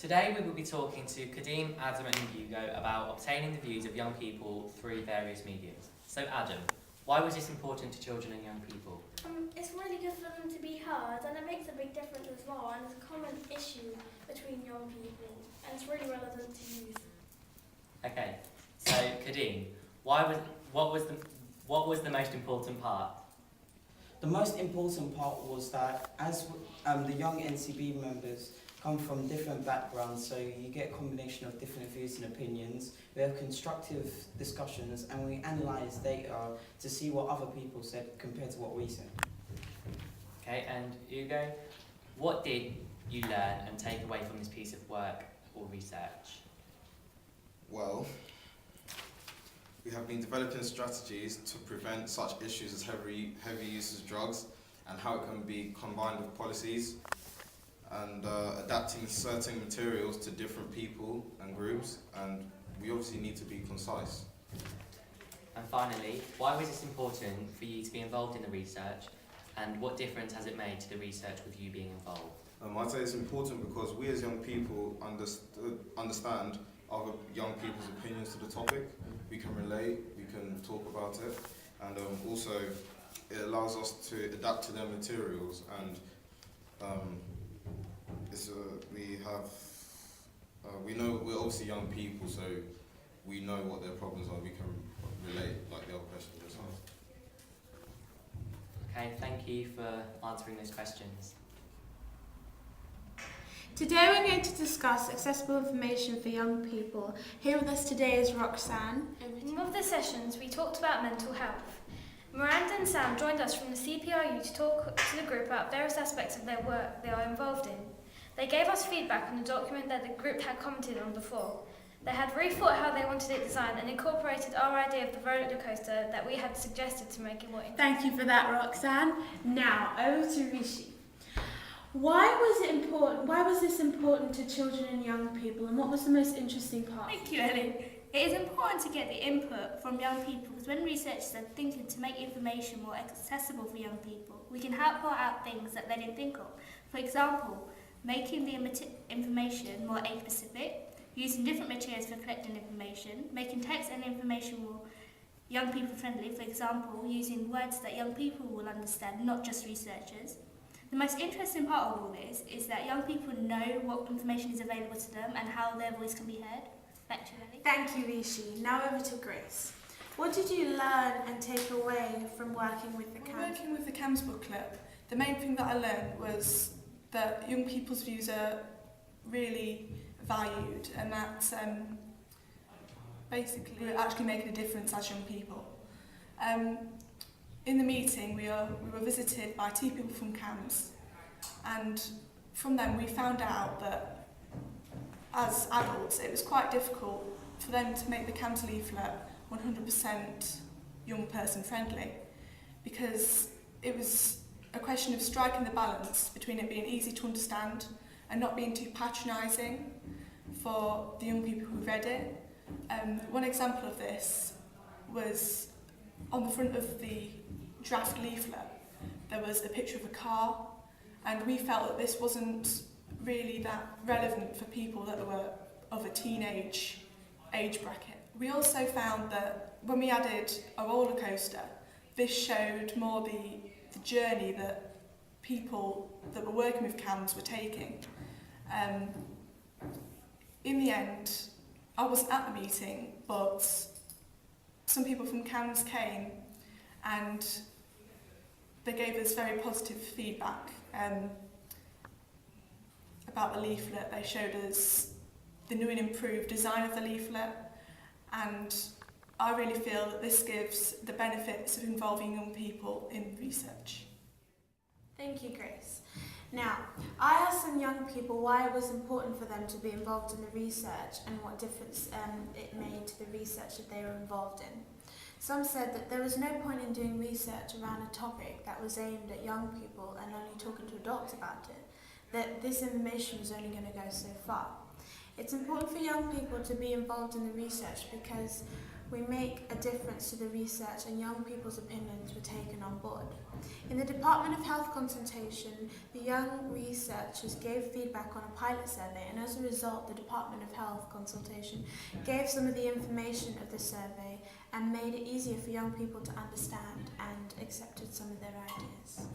Today we will be talking to Kadeem, Adam and Hugo about obtaining the views of young people through various mediums. So Adam, why was this important to children and young people? It's really good for them to be heard, and it makes a big difference as well, and it's a common issue between young people, and it's really relevant to youth. Okay, so Kadeem, what was the most important part? The most important part was that as the young NCB members come from different backgrounds, so you get a combination of different views and opinions. We have constructive discussions and we analyse data to see what other people said compared to what we said. Okay, and Hugo, what did you learn and take away from this piece of work or research? Well, we have been developing strategies to prevent such issues as heavy use of drugs and how it can be combined with policies, and adapting certain materials to different people and groups, and we obviously need to be concise. And finally, why was this important for you to be involved in the research, and what difference has it made to the research with you being involved? I'd say it's important because we as young people understand other young people's opinions to the topic. We can relate, we can talk about it, and also it allows us to adapt to their materials, and we know we're obviously young people, so we know what their problems are. We can relate like the other questions as well. Okay, thank you for answering those questions. Today we're going to discuss accessible information for young people. Here with us today is Roxanne. In one of the sessions, we talked about mental health. Miranda and Sam joined us from the CPRU to talk to the group about various aspects of their work they are involved in. They gave us feedback on the document that the group had commented on before. They had rethought how they wanted it designed and incorporated our idea of the roller coaster that we had suggested to make it more interesting. Thank you for that, Roxanne. Now, over to Rishi. Why was this important to children and young people, and what was the most interesting part? Thank you, Ellie. It is important to get the input from young people because when researchers are thinking to make information more accessible for young people, we can help point out things that they didn't think of. For example, making the information more age-specific, using different materials for collecting information, making text and information more young people friendly, for example, using words that young people will understand, not just researchers. The most interesting part of all this is that young people know what information is available to them and how their voice can be heard. Back to you, Ellie. Thank you, Rishi. Now over to Grace. What did you learn and take away from working with the CAMS? Working with the CAMS booklet, the main thing that I learned was that young people's views are really valued, and that basically we're actually making a difference as young people. In the meeting, we were visited by 2 people from CAMS, and from them we found out that as adults it was quite difficult for them to make the CAMS leaflet 100% young person friendly, because it was a question of striking the balance between it being easy to understand and not being too patronising for the young people who read it. One example of this was on the front of the draft leaflet there was a picture of a car, and we felt that this wasn't really that relevant for people that were of a teenage age bracket. We also found that when we added a roller coaster, this showed more the journey that people that were working with CAMS were taking. In the end, I wasn't at the meeting, but some people from CAMS came and they gave us very positive feedback about the leaflet. They showed us the new and improved design of the leaflet, and I really feel that this gives the benefits of involving young people in research. Thank you, Grace. Now, I asked some young people why it was important for them to be involved in the research and what difference it made to the research that they were involved in. Some said that there was no point in doing research around a topic that was aimed at young people and only talking to adults about it, that this information was only going to go so far. It's important for young people to be involved in the research because we make a difference to the research and young people's opinions were taken on board. In the Department of Health consultation, the young researchers gave feedback on a pilot survey, and as a result, the Department of Health consultation gave some of the information of the survey and made it easier for young people to understand and accepted some of their ideas.